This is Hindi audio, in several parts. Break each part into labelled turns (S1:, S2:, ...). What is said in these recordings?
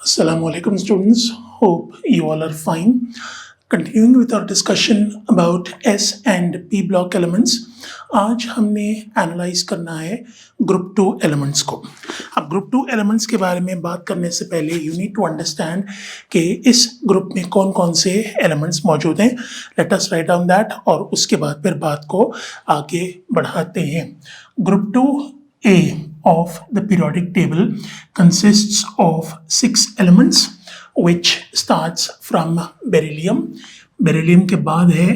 S1: Assalamu alaikum students, hope you all are fine. Continuing with our discussion about S and P block elements, आज हमने एनालाइज करना है ग्रुप 2 एलिमेंट्स को। अब ग्रुप 2 एलिमेंट्स के बारे में बात करने से पहले यू नीड टू अंडरस्टैंड कि इस ग्रुप में कौन कौन से एलिमेंट्स मौजूद हैं। Let us write down that और उसके बाद फिर बात को आगे बढ़ाते हैं। Group 2A of the periodic table consists of 6 elements which starts from beryllium. Beryllium के बाद है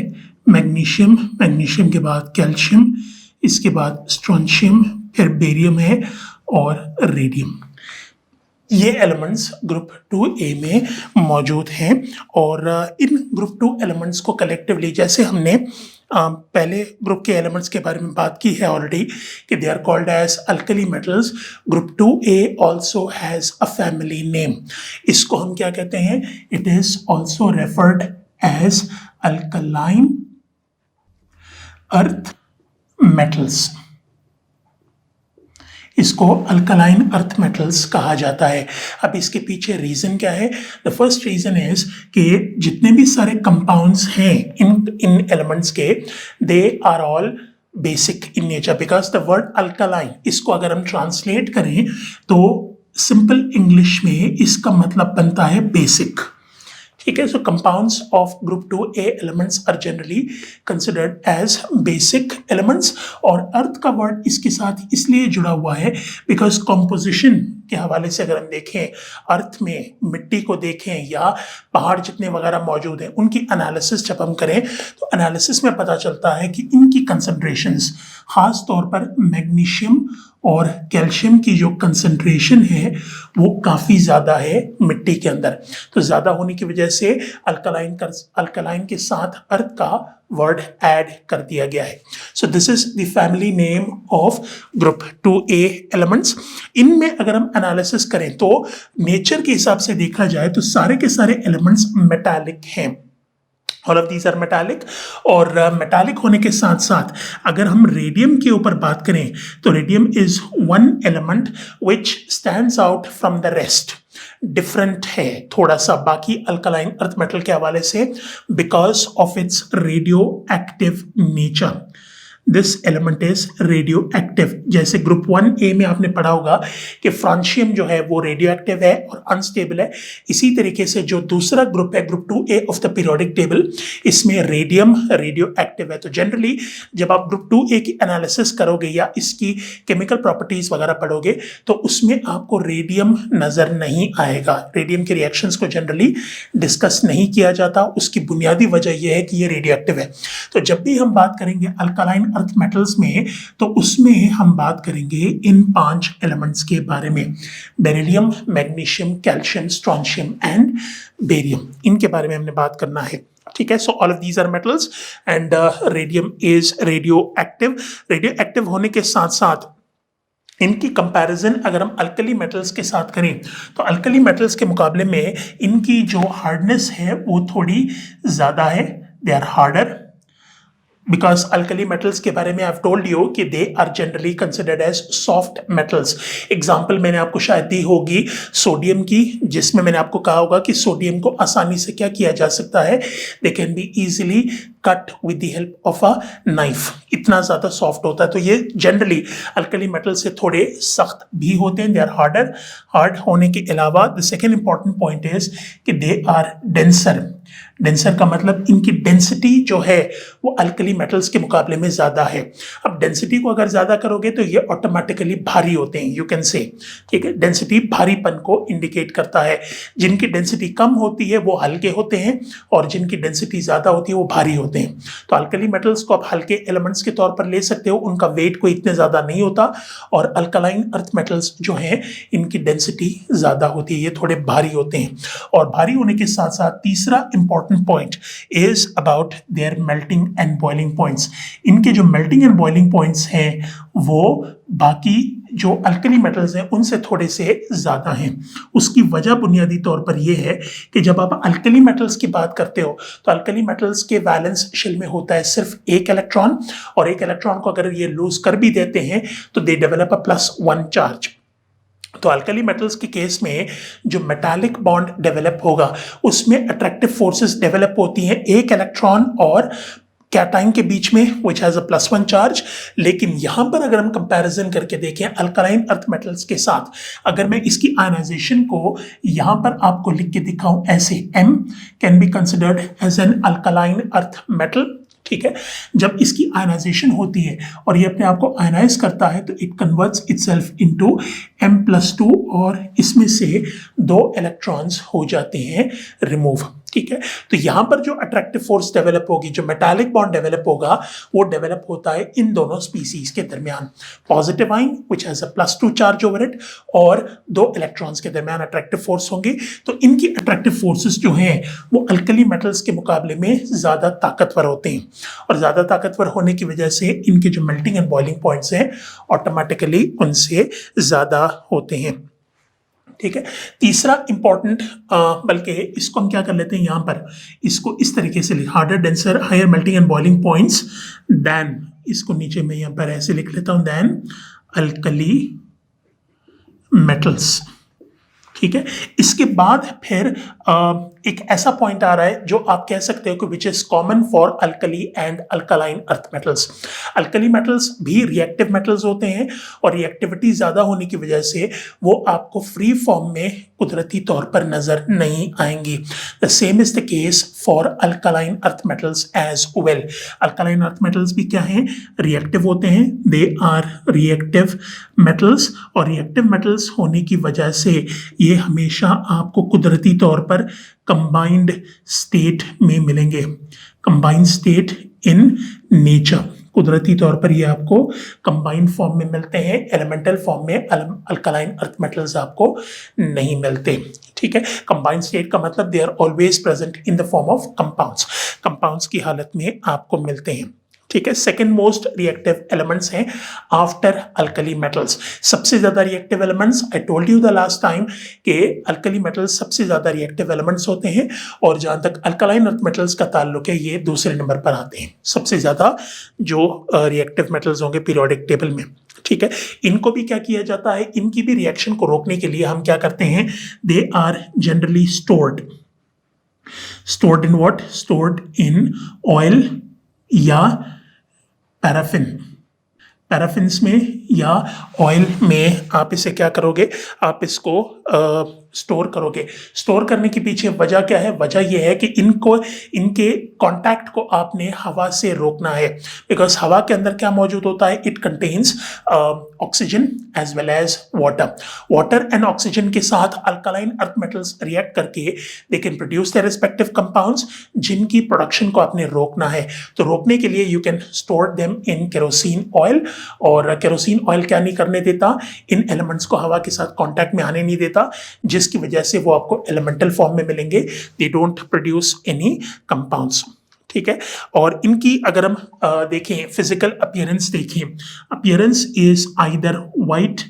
S1: मैग्नीशियम, मैग्नीशियम के बाद कैल्शियम, इसके बाद स्ट्रोंशियम, फिर बेरियम है और रेडियम। ये एलिमेंट्स ग्रुप 2A में मौजूद हैं और इन ग्रुप 2 एलिमेंट्स को कलेक्टिवली, जैसे हमने पहले ग्रुप के एलिमेंट्स के बारे में बात की है ऑलरेडी कि they are called as alkali metals, group 2A also has a family name. इसको हम क्या कहते हैं? It is also referred as alkaline earth metals. इसको अल्कलाइन अर्थ मेटल्स कहा जाता है। अब इसके पीछे रीजन क्या है? द फर्स्ट रीजन इज कि जितने भी सारे कंपाउंड्स हैं इन एलिमेंट्स के, they are all basic in nature. Because the word alkaline, इसको अगर हम ट्रांसलेट करें तो सिंपल इंग्लिश में इसका मतलब बनता है बेसिक। ठीक है, so compounds of group 2A elements are generally considered as basic elements. और अर्थ का वर्ड इसके साथ इसलिए जुड़ा हुआ है बिकॉज कॉम्पोजिशन के हवाले से अगर हम देखें, अर्थ में मिट्टी को देखें या पहाड़ जितने वगैरह मौजूद हैं, उनकी एनालिसिस जब हम करें तो एनालिसिस में पता चलता है कि इनकी कंसंट्रेशंस, खास तौर पर मैग्नीशियम और कैल्शियम की जो कंसंट्रेशन है वो काफ़ी ज़्यादा है मिट्टी के अंदर। तो ज़्यादा होने की वजह से अल्कलाइन के साथ अर्थ का वर्ड ऐड कर दिया गया है। सो this is the family name of group 2A elements. इनमें अगर हम एनालिसिस करें तो नेचर के हिसाब से देखा जाए तो सारे के सारे एलिमेंट्स मेटालिक हैं। All of these are metallic. और मेटालिक होने के साथ साथ अगर हम रेडियम के ऊपर बात करें तो radium is one element which stands out from the rest. Different है थोड़ा सा बाकी अल्कलाइन अर्थ मेटल के हवाले से because of its radio active nature. This element is radio active. जैसे ग्रुप 1A में आपने पढ़ा होगा कि फ्रांशियम जो है वो रेडियो एक्टिव है और अनस्टेबल है। इसी तरीके से जो दूसरा ग्रुप है group 2A of the periodic table, इसमें रेडियम रेडियो एक्टिव है। तो जनरली जब आप ग्रुप 2A की एनालिसिस करोगे या इसकी केमिकल प्रॉपर्टीज वगैरह पढ़ोगे तो उसमें आपको रेडियम नजर नहीं आएगा। रेडियम के रिएक्शंस को जनरली डिस्कस नहीं किया जाता। उसकी बुनियादी वजह यह है कि ये रेडियो एक्टिव है। तो जब भी हम बात करेंगे अल्कलाइन अर्थ मेटल्स में तो उसमें हम बात करेंगे इन 5 एलिमेंट्स के बारे में, beryllium, magnesium, calcium, strontium and barium. इनके बारे में हमने बात करना है। ठीक है, so all of these are metals and radium is radioactive. Radioactive होने के साथ साथ इनकी कंपैरिजन अगर हम अल्कली मेटल्स के साथ करें तो अल्कली मेटल्स के मुकाबले में इनकी जो हार्डनेस है वो थोड़ी ज़्यादा है। They are harder because alkali metals के बारे में I've told you कि they are generally considered as soft metals. Example मैंने आपको शायद दी होगी सोडियम की, जिसमें मैंने आपको कहा होगा कि सोडियम को आसानी से क्या किया जा सकता है, they can be easily cut with the help of a knife. इतना ज़्यादा सॉफ्ट होता है। तो ये जनरली अल्कली मेटल से थोड़े सख्त भी होते हैं। They are harder. हार्ड होने के अलावा the second important point is कि दे आर डेंसर। डेंसर का मतलब इनकी डेंसिटी जो है वो अल्कली मेटल्स के मुकाबले में ज़्यादा है। अब डेंसिटी को अगर ज़्यादा करोगे तो ये ऑटोमेटिकली भारी होते हैं, यू कैन से। ठीक है, डेंसिटी भारीपन को इंडिकेट करता है। जिनकी डेंसिटी कम होती है वो हल्के होते हैं और जिनकी डेंसिटी ज़्यादा होती है वो भारी होते हैं। तो अल्कली मेटल्स को आप हल्के एलिमेंट्स के तौर पर ले सकते हो, उनका वेट कोई इतने ज़्यादा नहीं होता। और अल्कलाइन अर्थ मेटल्स जो हैं इनकी डेंसिटी ज़्यादा होती है, ये थोड़े भारी होते हैं। और भारी होने के साथ साथ तीसरा important point is about their melting and boiling points. इनके जो मेल्टिंग एंड बॉइलिंग पॉइंट्स हैं वो बाकी जो अल्कली मेटल्स हैं उनसे थोड़े से ज़्यादा हैं। उसकी वजह बुनियादी तौर पर यह है कि जब आप अल्कली मेटल्स की बात करते हो तो अल्कली मेटल्स के वैलेंस शेल में होता है सिर्फ एक इलेक्ट्रॉन, और एक इलेक्ट्रॉन को अगर ये लूज कर भी देते हैं तो दे डेवलप अ +1 चार्ज। तो अल्कली मेटल्स के केस में जो मेटालिक बॉन्ड डेवलप होगा उसमें अट्रैक्टिव फोर्सेस डेवलप होती हैं एक इलेक्ट्रॉन और कैटाइन के बीच में विच हैज अ +1 चार्ज। लेकिन यहां पर अगर हम कंपैरिजन करके देखें अल्कलाइन अर्थ मेटल्स के साथ, अगर मैं इसकी आयनाइजेशन को यहां पर आपको लिख के दिखाऊं ऐसे, M can be considered as an alkaline earth metal. ठीक है, जब इसकी आयनाइजेशन होती है और ये अपने आप को आयनाइज करता है तो it converts itself into M+2 और इसमें से 2 इलेक्ट्रॉन्स हो जाते हैं रिमूव। ठीक है, तो यहां पर जो अट्रैक्टिव फोर्स डेवलप होगी, जो मेटालिक बॉन्ड डेवलप होगा, वो डेवलप होता है इन दोनों स्पीसीज के दरमियान, positive ion which has a +2 charge over it और 2 इलेक्ट्रॉन्स के दरमियान अट्रैक्टिव फोर्स होंगी। तो इनकी अट्रैक्टिव फोर्सेस जो हैं वो अल्कली मेटल्स के मुकाबले में ज्यादा ताकतवर होते हैं और ज्यादा ताकतवर होने की वजह से इनके जो मेल्टिंग एंड बॉइलिंग पॉइंट्स हैं ऑटोमेटिकली उनसे ज्यादा होते हैं। ठीक है, तीसरा इंपॉर्टेंट, बल्कि इसको हम क्या कर लेते हैं यहां पर, इसको इस तरीके से लिख, harder denser higher melting and boiling points than, इसको नीचे मैं यहां पर ऐसे लिख लेता हूं, देन अल्कली मेटल्स। ठीक है, इसके बाद फिर एक ऐसा पॉइंट आ रहा है जो आप कह सकते हो कि which is common for alkali and alkaline earth metals. Alkali metals भी रिएक्टिव मेटल्स होते हैं और रिएक्टिविटी ज्यादा होने की वजह से वो आपको फ्री फॉर्म में कुदरती तौर पर नजर नहीं आएंगी। The same is the case for alkaline earth metals as well. Alkaline earth metals भी क्या हैं, रिएक्टिव होते हैं, दे आर रिएक्टिव मेटल्स और रिएक्टिव मेटल्स होने की वजह से ये हमेशा आपको कुदरती तौर पर कंबाइंड स्टेट में मिलेंगे, कंबाइंड स्टेट इन नेचर। कुदरती तौर पर ये आपको कंबाइंड फॉर्म में मिलते हैं, एलिमेंटल फॉर्म में अल्कलाइन अर्थ मेटल्स आपको नहीं मिलते। ठीक है, कंबाइंड स्टेट का मतलब they are always present in the form of compounds, compounds की हालत में आपको मिलते हैं। ठीक है, सेकेंड मोस्ट रिएक्टिव एलिमेंट्स हैं आफ्टर अल्कली मेटल्स। सबसे ज्यादा reactive elements, I told you the last time कि अल्कली मेटल्स सबसे ज्यादा रिएक्टिव एलिमेंट्स होते हैं और जहां तक अल्कलाइन अर्थ मेटल्स का ताल्लुक है ये दूसरे नंबर पर आते हैं, सबसे ज्यादा जो रिएक्टिव मेटल्स होंगे पीरियोडिक टेबल में। ठीक है, इनको भी क्या किया जाता है, इनकी भी रिएक्शन को रोकने के लिए हम क्या करते हैं, they are generally stored in what, stored in oil या पैराफिन, पैराफिन्स में या ऑयल में आप इसे क्या करोगे, आप इसको स्टोर करोगे। स्टोर करने के पीछे वजह क्या है, वजह यह है कि इनको, इनके कांटेक्ट को आपने हवा से रोकना है, बिकॉज हवा के अंदर क्या मौजूद होता है, it contains oxygen as well as water. Water and oxygen के साथ अल्कलाइन अर्थ मेटल्स रिएक्ट करके they can produce their respective compounds, जिनकी प्रोडक्शन को आपने रोकना है। तो रोकने के लिए you can store them in kerosene oil, और केरोसिन ऑयल क्या नहीं करने देता, इन एलिमेंट्स को हवा के साथ कांटेक्ट में आने नहीं देता, जिसकी वजह से वो आपको एलिमेंटल फॉर्म में मिलेंगे, they don't produce any compounds. ठीक है, और इनकी अगर हम देखें फिजिकल अपीयरेंस देखें, अपीयरेंस इज आइदर वाइट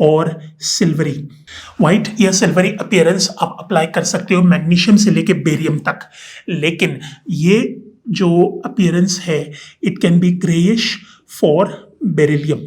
S1: और सिल्वरी। वाइट या सिल्वरी अपीयरेंस आप अप्लाई कर सकते हो मैग्नीशियम से लेके बेरियम तक, लेकिन ये जो अपीयरेंस है it can be greyish for beryllium.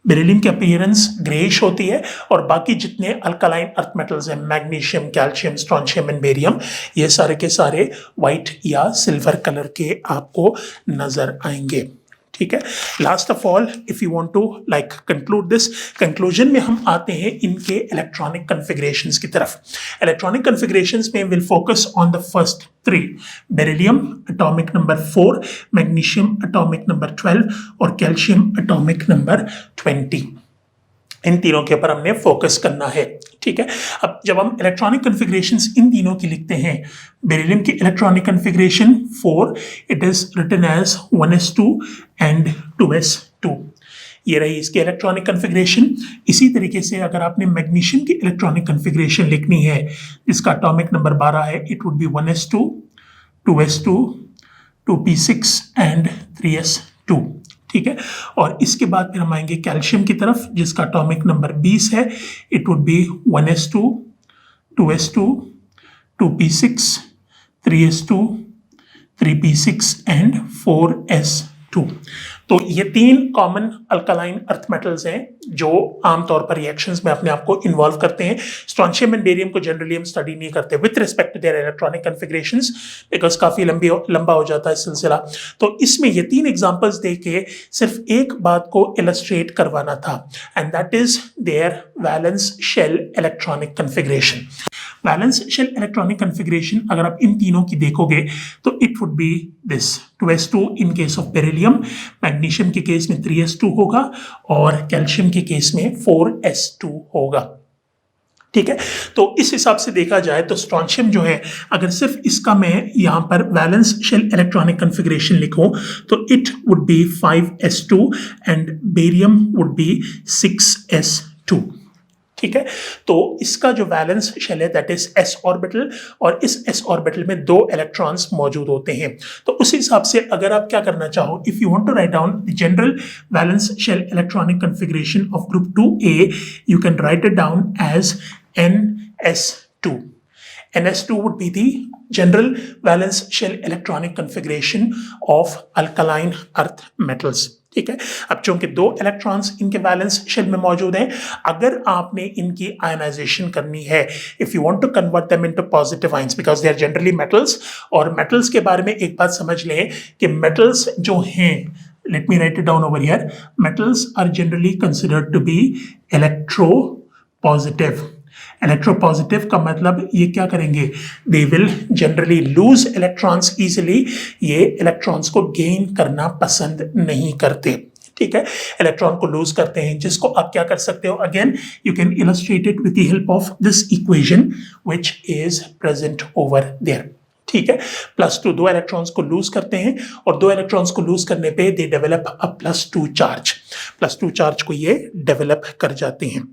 S1: Beryllium की अपीयरेंस ग्रेइश होती है और बाकी जितने अल्कलाइन अर्थ मेटल्स हैं, magnesium, calcium, strontium and barium, ये सारे के सारे वाइट या सिल्वर कलर के आपको नजर आएंगे। ठीक है, last of all if you want to like conclude this, conclusion में हम आते हैं इनके इलेक्ट्रॉनिक कन्फिगरेशंस की तरफ। इलेक्ट्रॉनिक कन्फिगरेशंस में will focus on the first 3, beryllium atomic number 4, magnesium atomic number 12 और कैल्शियम एटॉमिक नंबर 20। इन तीनों के ऊपर हमने फोकस करना है। ठीक है, अब जब हम इलेक्ट्रॉनिक कन्फिगरेशंस इन तीनों की लिखते हैं, बेरिलियम की electronic configuration 4, it is written as 1s2 and 2s2। ये रही इसकी इलेक्ट्रॉनिक कन्फिगरेशन। इसी तरीके से अगर आपने मैग्नीशियम की इलेक्ट्रॉनिक कन्फिगरेशन लिखनी है, जिसका एटॉमिक नंबर 12 है, it would B 1s2, 2s2, 2p6 and 3s2। ठीक है, और इसके बाद फिर हम आएंगे कैल्शियम की तरफ, जिसका एटॉमिक नंबर 20 है, it would B 1s2, 2s2, 2p6, 3s2, 3p6 and 4s2। तो तो ये 3 कॉमन अल्कालाइन अर्थ मेटल्स हैं जो आमतौर पर रिएक्शंस में अपने आप को इन्वॉल्व करते हैं। स्ट्रॉन्शियम एंड बेरियम को जनरली हम स्टडी नहीं करते with respect to their electronic configurations, because काफी लंबा हो जाता है सिलसिला। तो इसमें ये 3 एग्जांपल्स देके सिर्फ एक बात को इलस्ट्रेट करवाना था, and that is their valence shell electronic configuration. Valence shell electronic configuration अगर आप इन तीनों की देखोगे तो it would be this 2s2 in case of beryllium, magnesium के केस में 3s2 होगा और कैल्शियम के केस में 4s2 होगा। ठीक है, तो इस हिसाब से देखा जाए तो स्ट्रॉन्शियम जो है, अगर सिर्फ इसका मैं यहां पर वैलेंस शेल इलेक्ट्रॉनिक कन्फिगरेशन लिखूं तो it would B 5s2 and barium would be 6s2। ठीक है, तो इसका जो वैलेंस शेल है दैट इज s ऑर्बिटल, और इस s ऑर्बिटल में 2 इलेक्ट्रॉन्स मौजूद होते हैं। तो उस हिसाब से अगर आप क्या करना चाहो, if you want to write down the general valence shell electronic configuration of group 2a, you can write it down as ns2. ns2 would be the general valence shell electronic configuration of alkaline earth metals. ठीक है, अब चूंकि 2 इलेक्ट्रॉन्स इनके वैलेंस शेल में मौजूद हैं, अगर आपने इनकी आयनाइजेशन करनी है, if you want to convert them into positive ions, because they are generally metals, और मेटल्स के बारे में एक बात समझ लें कि मेटल्स जो हैं, let me write it down over here, metals are generally considered to be electropositive. Electropositive का मतलब ये क्या करेंगे, they will generally loose electrons easily, ये इलेक्ट्रॉन्स को गेन करना पसंद नहीं करते। ठीक है, इलेक्ट्रॉन को लूज करते हैं, जिसको आप क्या कर सकते हो, again you can illustrate it with the help of this equation which is present over there. ठीक है, +2 2 इलेक्ट्रॉन्स को लूज करते हैं, और 2 इलेक्ट्रॉन्स को लूज करने पे they develop a +2 charge, +2 charge को ये डेवलप कर जाते हैं।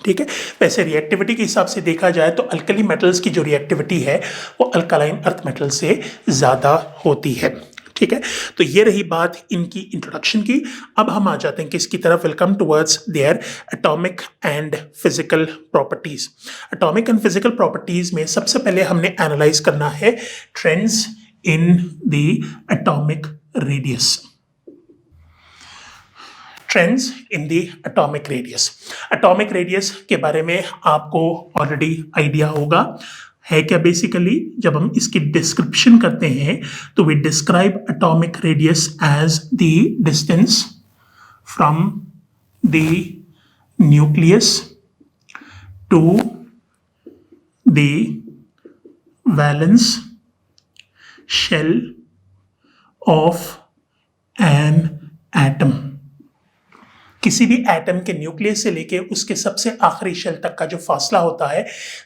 S1: ठीक है, वैसे रिएक्टिविटी के हिसाब से देखा जाए तो अल्कली मेटल्स की जो रिएक्टिविटी है वो अल्कालाइन अर्थ मेटल से ज़्यादा होती है। ठीक है, तो ये रही बात इनकी इंट्रोडक्शन की। अब हम आ जाते हैं कि इसकी तरफ, welcome towards their atomic and physical properties. Atomic and physical properties में सबसे पहले हमने एनालाइज करना है trends in the atomic radius. Trends in the atomic radius. Atomic radius के बारे में आपको ऑलरेडी आइडिया होगा, है क्या बेसिकली, जब हम इसकी डिस्क्रिप्शन करते हैं तो we describe atomic radius as the distance from the nucleus to the valence shell of an atom. किसी भी एटम के न्यूक्लियस से लेके उसके सबसे आखिरी शेल तक का जो फासला होता है,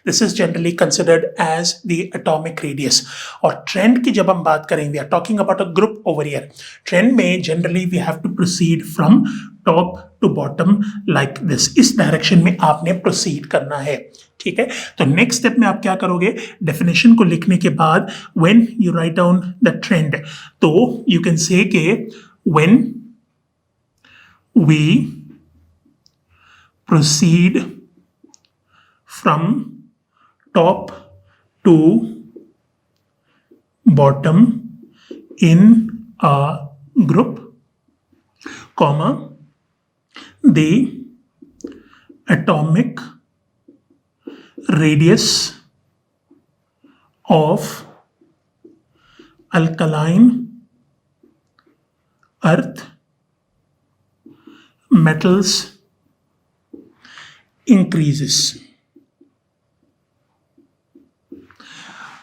S1: this is generally considered as the atomic radius. और ट्रेंड की जब हम बात करें, we are talking about a group over here. Trend में generally we have to proceed from top to bottom like this, इस डायरेक्शन में आपने प्रोसीड करना है। ठीक है, तो नेक्स्ट स्टेप में आप क्या करोगे, डेफिनेशन को लिखने के बाद when you right down the trend, तो यू कैन से के when we proceed from top to bottom in a group, comma, the atomic radius of alkaline earth metals increases.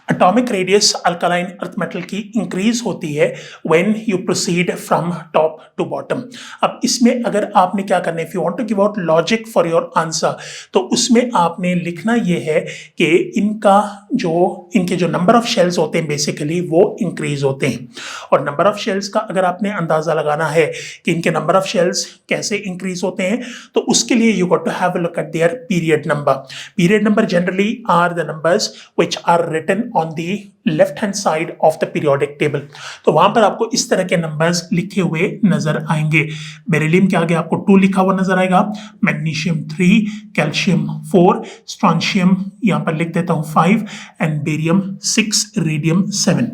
S1: Atomic radius alkaline earth metal की इंक्रीज होती है when you proceed from top to bottom. अब इसमें अगर आपने क्या करना है, if you want to give out logic for your answer, तो उसमें आपने लिखना ये है कि इनके जो नंबर ऑफ शेल्स होते हैं बेसिकली वो इंक्रीज होते हैं। और नंबर ऑफ शेल्स का अगर आपने अंदाजा लगाना है कि इनके नंबर ऑफ शेल्स कैसे इंक्रीज होते हैं, तो उसके लिए you got to have a look at their period number. Period number generally are the numbers which are written on the left hand side of the periodic table। तो वहां पर आपको इस तरह के नंबर्स लिखे हुए नजर आएंगे। बेरिलियम के आगे आपको 2 लिखा हुआ नजर आएगा, मैग्नीशियम 3, कैल्शियम 4, स्ट्रॉन्शियम यहां पर लिख देता हूं 5 एंड बेरियम 6, रेडियम 7।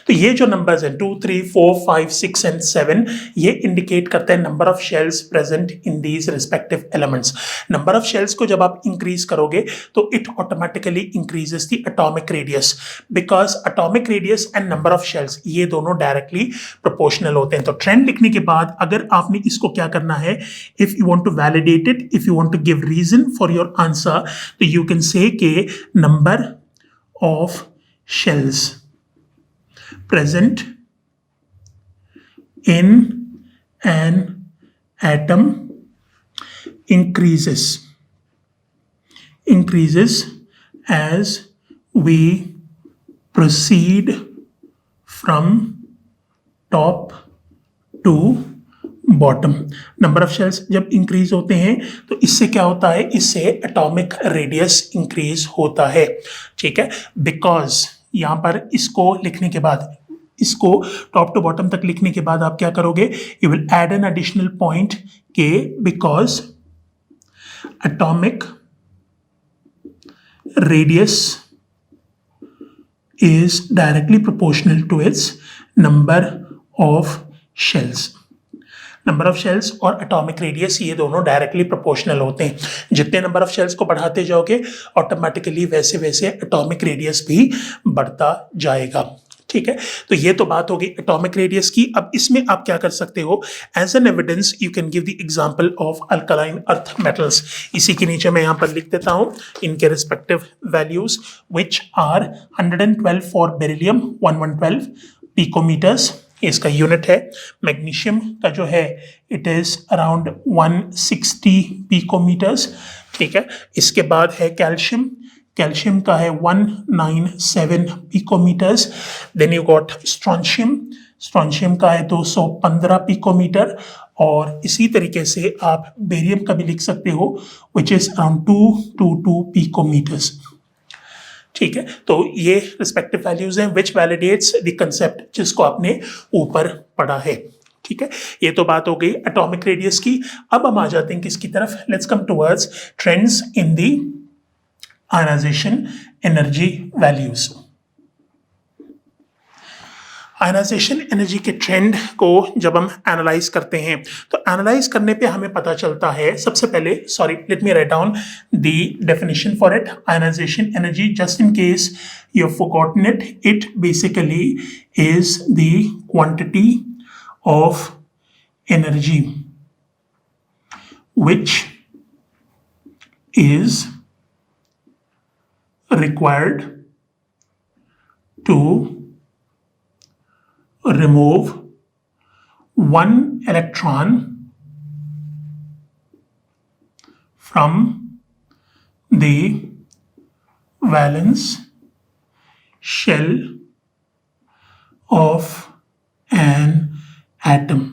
S1: तो ये जो नंबर्स हैं 2, 3, 4, 5, 6 एंड 7 ये इंडिकेट करते हैं number of shells present in these respective elements. Number of shells को जब आप इंक्रीज करोगे तो it automatically increases the atomic radius, because atomic radius and number of shells ये दोनों डायरेक्टली प्रोपोर्शनल होते हैं। तो ट्रेंड लिखने के बाद अगर आपने इसको क्या करना है, if you want to validate it, if you want to give reason for your answer, तो यू कैन से के number of shells present in an atom increases as we proceed from top to bottom. Number of shells जब इंक्रीज होते हैं तो इससे क्या होता है, इससे एटॉमिक रेडियस इंक्रीज होता है। ठीक है, बिकॉज यहां पर इसको लिखने के बाद, इसको टॉप टू बॉटम तक लिखने के बाद आप क्या करोगे, you will add an additional point के because atomic radius is directly proportional to its number of shells. Number of shells और एटॉमिक रेडियस ये दोनों डायरेक्टली प्रोपोर्शनल होते हैं। जितने नंबर ऑफ शेल्स को बढ़ाते जाओगे ऑटोमेटिकली वैसे वैसे एटॉमिक रेडियस भी बढ़ता जाएगा। ठीक है, तो ये तो बात होगी एटॉमिक रेडियस की। अब इसमें आप क्या कर सकते हो, as an evidence you can give the example of alkaline earth metals. इसी के नीचे मैं यहां पर लिख देता हूं इनके respective values, which are 112 for beryllium 1112 picometers, इसका यूनिट है। मैग्नीशियम का जो है इट इज अराउंड 160 पिकोमीटर्स। ठीक है, इसके बाद है कैल्शियम, कैल्शियम का है 197 picometers. Then you got strontium, strontium का है 215 पिकोमीटर। और इसी तरीके से आप बेरियम का भी लिख सकते हो विच इज अराउंड 222 पिकोमीटर्स। ठीक है, तो ये रिस्पेक्टिव वैल्यूज हैं विच वैलिडेट्स द कंसेप्ट जिसको आपने ऊपर पढ़ा है। ठीक है, ये तो बात हो गई एटॉमिक रेडियस की। अब हम आ जाते हैं किसकी तरफ, let's come towards trends in the ionization energy values. Ionization energy के ट्रेंड को जब हम एनालाइज करते हैं तो एनालाइज करने पे हमें पता चलता है, सबसे पहले sorry let me write down the definition for it. Ionization energy, just in case you have forgotten it, it basically is the quantity of energy which is required to remove one electron from the valence shell of an atom।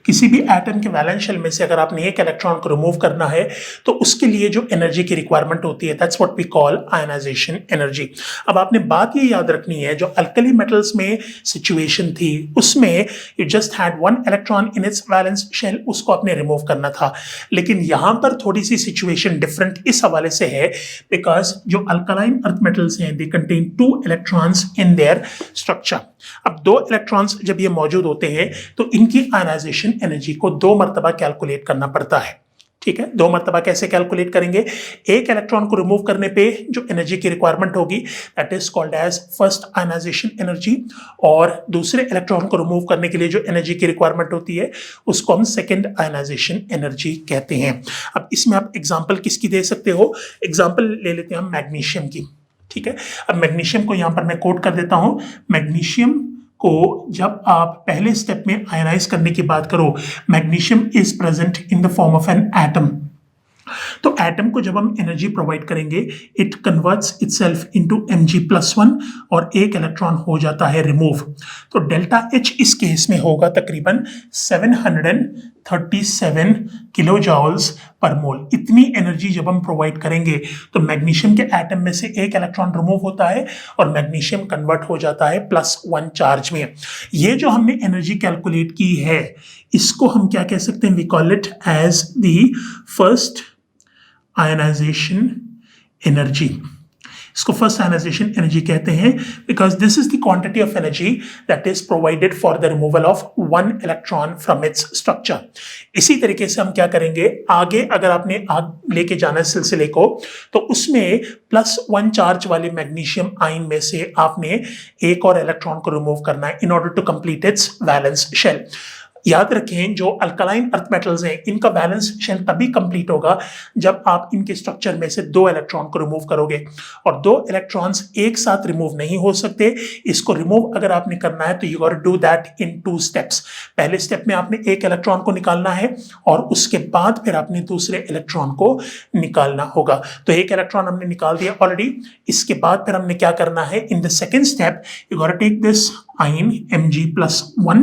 S1: किसी भी एटम के वैलेंस शेल में से अगर आपने एक इलेक्ट्रॉन को रिमूव करना है तो उसके लिए जो एनर्जी की रिक्वायरमेंट होती है that's what we call ionization energy. अब आपने बात ये याद रखनी है, जो अल्कली मेटल्स में सिचुएशन थी उसमें you just had one electron in its valence shell, उसको आपने रिमूव करना था। लेकिन यहां पर थोड़ी सी सिचुएशन डिफरेंट इस हवाले से है बिकॉज जो अल्कलाइन अर्थ मेटल्स हैं they contain 2 electrons in their structure. अब 2 इलेक्ट्रॉन्स जब ये मौजूद होते हैं तो इनकी आयनाइजेशन एनर्जी को 2 मर्तबा कैलकुलेट करना पड़ता है। ठीक है, 2 मर्तबा कैसे कैलकुलेट करेंगे, एक इलेक्ट्रॉन को रिमूव करने पे जो एनर्जी की रिक्वायरमेंट होगी that is called as first ionization energy, और दूसरे इलेक्ट्रॉन को रिमूव करने के लिए जो एनर्जी की रिक्वायरमेंट होती है उसको हम सेकेंड आयनाइजेशन एनर्जी कहते हैं। अब इसमें आप एग्जाम्पल किसकी दे सकते हो, एग्जाम्पल ले लेते हैं हम मैग्नीशियम की। ठीक है, अब मैग्नीशियम को यहां पर मैं कोट कर देता हूं। मैग्नीशियम को जब आप पहले स्टेप में आयनाइज करने की बात करो, magnesium is present in the form of an atom. तो एटम को जब हम एनर्जी प्रोवाइड करेंगे it converts itself into Mg+1 और एक इलेक्ट्रॉन हो जाता है रिमूव। तो डेल्टा H इस केस में होगा तकरीबन 737 किलो जॉल्स पर मोल। इतनी एनर्जी जब हम प्रोवाइड करेंगे तो मैग्नीशियम के एटम में से एक इलेक्ट्रॉन रिमूव होता है और मैग्नीशियम कन्वर्ट हो जाता है +1 चार्ज में। ये जो हमने एनर्जी कैलकुलेट की है इसको हम क्या कह सकते हैं, we call it as the first ionization energy. इसको फर्स्ट आयनाइजेशन एनर्जी कहते हैं because this is the quantity of energy that is provided for the removal of one electron from its structure. इसी तरीके से हम क्या करेंगे, आगे अगर आपने लेके जाना है सिलसिले को, तो उसमें +1 चार्ज वाले मैग्नीशियम आयन में से आपने एक और इलेक्ट्रॉन को रिमूव करना है in order to complete its valence shell. याद रखें जो अल्कलाइन अर्थ मेटल्स हैं इनका बैलेंस शेल तभी कंप्लीट होगा जब आप इनके स्ट्रक्चर में से 2 इलेक्ट्रॉन को रिमूव करोगे, और 2 इलेक्ट्रॉन्स एक साथ रिमूव नहीं हो सकते। इसको रिमूव अगर आपने करना है तो you got to do that in 2 steps. पहले स्टेप में आपने एक इलेक्ट्रॉन को निकालना है और उसके बाद फिर आपने दूसरे इलेक्ट्रॉन को निकालना होगा। तो एक इलेक्ट्रॉन हमने निकाल दिया ऑलरेडी। इसके बाद फिर हमने क्या करना है, in the second step you got to take this ion Mg+1,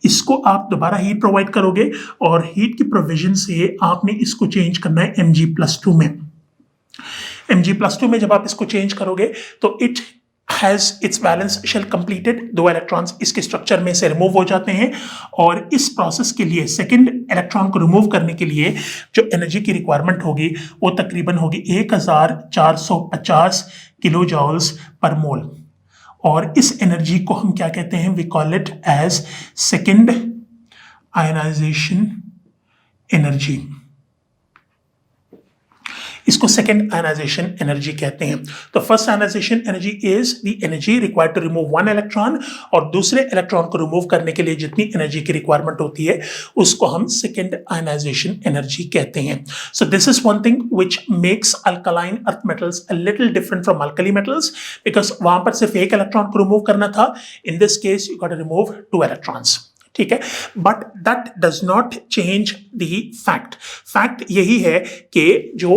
S1: इसको आप दोबारा हीट प्रोवाइड करोगे और हीट की प्रोविजन से आपने इसको चेंज करना है Mg+2 में। Mg+2 में जब आप इसको चेंज करोगे तो it has its valence shell completed. 2 electrons इसके स्ट्रक्चर में से रिमूव हो जाते हैं और इस प्रोसेस के लिए सेकेंड इलेक्ट्रॉन को रिमूव करने के लिए जो एनर्जी की रिक्वायरमेंट होगी वो तकरीबन होगी 1450 किलो जॉल्स पर मोल, और इस एनर्जी को हम क्या कहते हैं, we call it as second ionisation energy. इसको सेकेंड आयनाइजेशन एनर्जी कहते हैं। तो first ionization energy is the energy required to remove 1 electron, और दूसरे इलेक्ट्रॉन को रिमूव करने के लिए जितनी एनर्जी की रिक्वायरमेंट होती है उसको हम सेकेंड आयनाइजेशन एनर्जी कहते हैं। So this is one thing which makes alkaline earth metals a little different from alkali metals, because वहां पर सिर्फ एक इलेक्ट्रॉन को रिमूव करना था। In this case you got to remove 2 electrons, ठीक है। But that does not change the fact यही है कि जो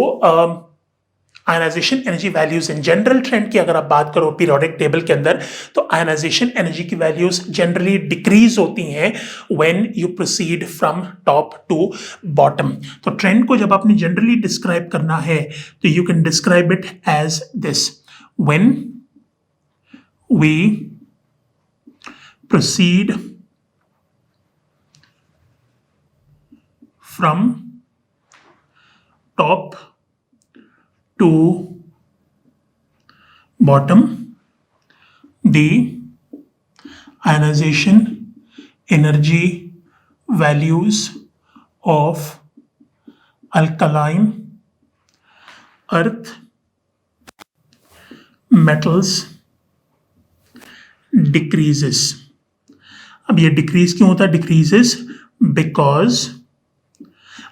S1: ionization energy values in general trend की अगर आप बात करो पीरियोडिक टेबल के अंदर, तो आयनाइजेशन एनर्जी की वैल्यूज जनरली डिक्रीज होती हैं when you proceed from top to bottom. तो ट्रेंड को जब आपने जनरली डिस्क्राइब करना है तो you can describe it as this, when we proceed from top to bottom, the ionization energy values of alkaline earth metals decreases। अब ये डिक्रीज क्यों होता है, डिक्रीजेस बिकॉज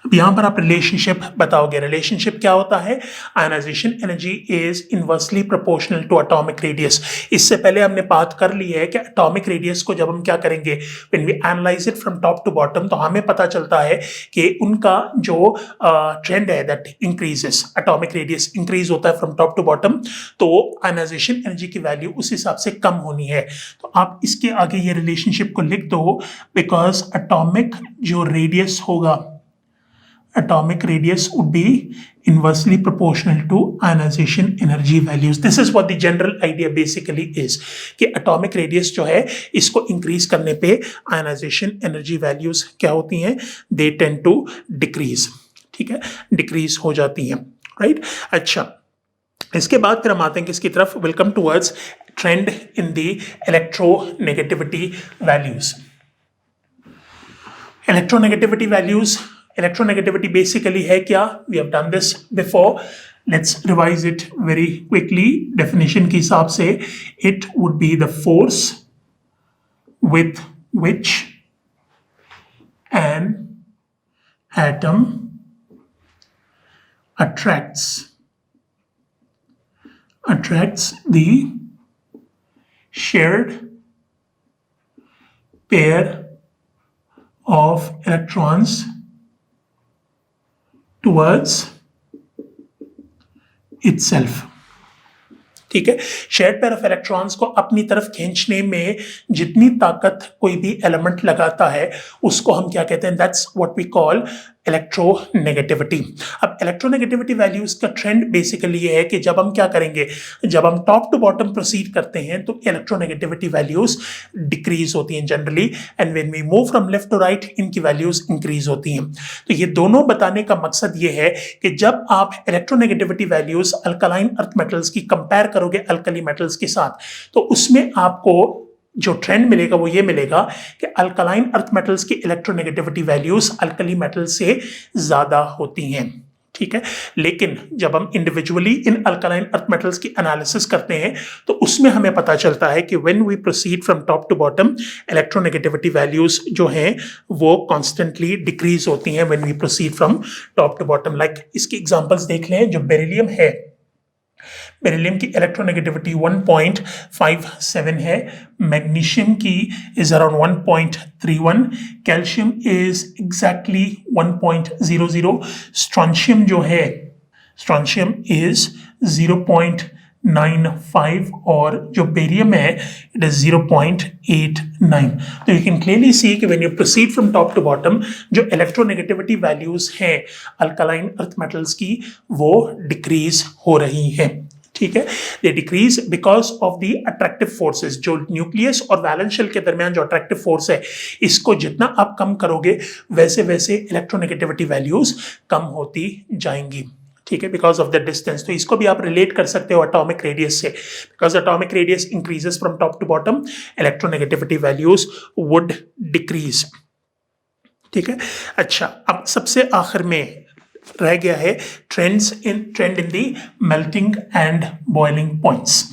S1: अब यहां पर आप रिलेशनशिप बताओगे। रिलेशनशिप क्या होता है, ionization energy is inversely proportional to atomic radius. इससे पहले हमने बात कर ली है कि एटॉमिक रेडियस को जब हम क्या करेंगे, when we analyze it from top to bottom, तो हमें पता चलता है कि उनका जो ट्रेंड है that increases, atomic radius increase होता है फ्रॉम टॉप टू बॉटम, तो आयनाइजेशन एनर्जी की वैल्यू उस हिसाब से कम होनी है। तो आप इसके आगे ये रिलेशनशिप को लिख दो, बिकॉज एटॉमिक जो रेडियस होगा, atomic radius would be inversely proportional to ionization energy values. This is what the general idea basically is कि atomic radius जो है इसको increase करने पे ionization energy values क्या होती हैं, they tend to decrease, ठीक है, decrease हो जाती हैं, right? अच्छा, इसके बाद फिर हम आते हैं किसकी तरफ, welcome towards trend in the electronegativity values. Electronegativity values, electronegativity basically है क्या, we have done this before, let's revise it very quickly. Definition के हिसाब से it would be the force with which an atom attracts the shared pair of electrons towards itself, ठीक है। शेयर्ड पेयर ऑफ इलेक्ट्रॉन्स को अपनी तरफ खींचने में जितनी ताकत कोई भी एलिमेंट लगाता है उसको हम क्या कहते हैं, that's what we call electronegativity. अब इलेक्ट्रोनेगेटिविटी वैल्यूज का ट्रेंड बेसिकली ये है कि जब हम क्या करेंगे, जब हम टॉप टू बॉटम प्रोसीड करते हैं तो इलेक्ट्रोनेगेटिविटी वैल्यूज डिक्रीज होती हैं generally, and when we move from left to right इनकी वैल्यूज इंक्रीज होती हैं। तो ये दोनों बताने का मकसद ये है कि जब आप electronegativity values alkaline earth metals की कंपेयर करोगे अल्कली मेटल्स के साथ, तो उसमें आपको जो ट्रेंड मिलेगा वो ये मिलेगा कि अल्कलाइन अर्थ मेटल्स की इलेक्ट्रोनेगेटिविटी वैल्यूज अल्कली मेटल्स से ज्यादा होती हैं, ठीक है। लेकिन जब हम इंडिविजुअली इन अल्कलाइन अर्थ मेटल्स की एनालिसिस करते हैं तो उसमें हमें पता चलता है कि when we proceed from top to bottom electronegativity values जो हैं वो कॉन्स्टेंटली डिक्रीज होती हैं when we proceed from top to bottom. Like इसकी एग्जांपल्स देख लें, जो बेरिलियम है, बेरिलियम की इलेक्ट्रोनेगेटिविटी 1.57 है, मैग्नीशियम की is around 1.31, calcium is exactly 1.00, strontium जो है, स्ट्रॉन्शियम इज 0.95 और जो बेरियम है इट इज 0.89। तो यू कैन क्लियरली सी कि when you proceed from top to bottom जो इलेक्ट्रोनेगेटिविटी वैल्यूज हैं अल्कलाइन अर्थ मेटल्स की वो डिक्रीज हो रही हैं, ठीक है। They decrease because of the attractive forces. जो न्यूक्लियस और वैलेंस शेल के दरमियान जो अट्रैक्टिव फोर्स है, इसको जितना आप कम करोगे वैसे वैसे इलेक्ट्रोनेगेटिविटी वैल्यूज कम होती जाएंगी, ठीक है, बिकॉज ऑफ द डिस्टेंस। तो इसको भी आप रिलेट कर सकते हो एटॉमिक रेडियस से, because atomic radius increases from top to bottom, electronegativity values would decrease, ठीक है। अच्छा, अब सबसे आखिर में रह गया है trend in the melting and boiling points.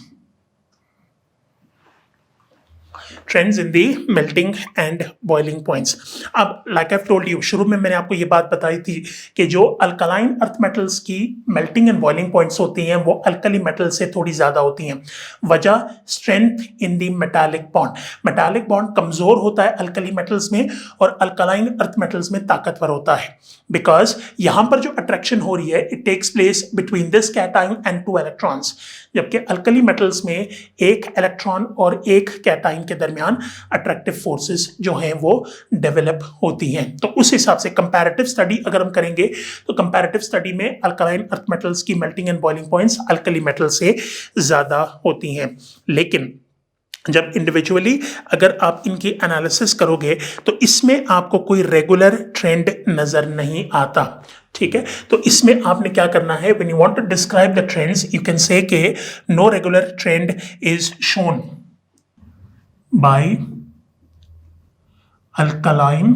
S1: Trends in the melting and boiling points. अब लाइक आई टोल्ड यू, शुरू में मैंने आपको ये बात बताई थी कि जो अल्कलाइन अर्थ मेटल्स की मेल्टिंग एंड बॉइलिंग पॉइंट्स होती हैं वो अल्कली मेटल से थोड़ी ज्यादा होती हैं। वजह, strength in the metallic bond. Metallic bond कमजोर होता है अल्कली मेटल्स में और अल्कलाइन अर्थ मेटल्स में ताकतवर होता है, बिकॉज यहां पर जो अट्रैक्शन हो रही है it takes place between this cation and 2 electrons, जबकि अल्कली मेटल्स में एक इलेक्ट्रॉन और एक कैटायन के दरमियान अट्रैक्टिव फोर्सेस जो हैं वो डेवलप होती हैं। तो उस हिसाब से कंपैरेटिव स्टडी अगर हम करेंगे तो कंपैरेटिव स्टडी में अल्कलाइन अर्थ मेटल्स की melting and boiling points alkali metal से ज्यादा होती हैं। लेकिन जब इंडिविजुअली अगर आप इनकी एनालिसिस करोगे तो इसमें आपको कोई रेगुलर ट्रेंड नजर नहीं आता, ठीक है। तो इसमें आपने क्या करना है, when you want to describe the trends you can say के no regular trend is shown by alkaline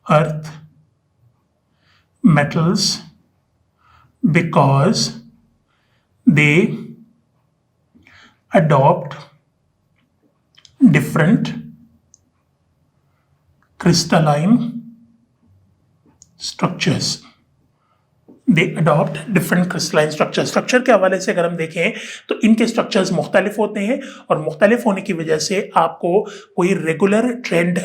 S1: earth metals because they adopt different crystalline structures. They adopt different crystalline structures. Structure के हवाले से अगर हम देखें तो इनके स्ट्रक्चर्स मुख्तलिफ होते हैं और मुख्तलिफ होने की वजह से आपको कोई रेगुलर ट्रेंड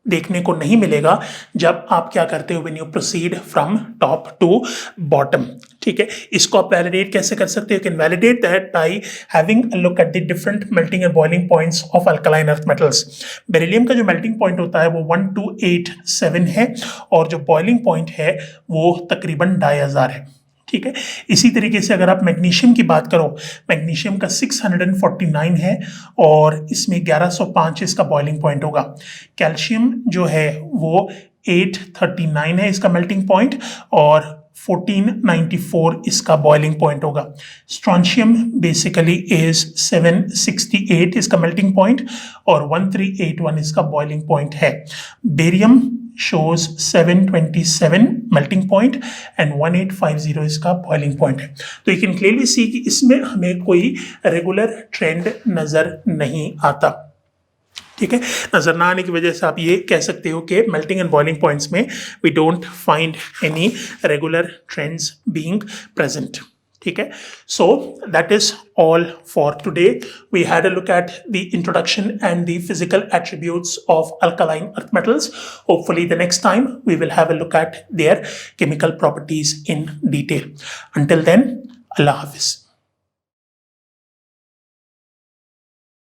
S1: देखने को नहीं मिलेगा जब आप क्या करते हो, when you proceed from top to bottom, ठीक है। इसको आप वैलिडेट कैसे कर सकते हो, can validate that by having a look at the different melting and boiling points of alkaline earth metals. Beryllium का जो मेल्टिंग पॉइंट होता है वो 1287 है और जो बॉइलिंग पॉइंट है वो तकरीबन 2500 है, ठीक है। इसी तरीके से अगर आप मैग्नीशियम की बात करो, मैग्नीशियम का 649 है और इसमें 1105 इसका बॉइलिंग पॉइंट होगा। कैल्शियम जो है वो 839 है इसका मेल्टिंग पॉइंट और 1494 इसका बॉइलिंग पॉइंट होगा। स्ट्रॉन्शियम बेसिकली इज 768 इसका मेल्टिंग पॉइंट और 1381 इसका बॉइलिंग पॉइंट है। Barium shows 727 melting point and 1850 इसका boiling point है। तो you can clearly see कि इसमें हमें कोई regular trend नजर नहीं आता, ठीक है। नजर ना आने की वजह से आप ये कह सकते हो कि melting and boiling points में we don't find any regular trends being present, ठीक है। So that is all for today. We had a look at the introduction and the physical attributes of alkaline earth metals. Hopefully the next time we will have a look at their chemical properties in detail. Until then, Allah Hafiz.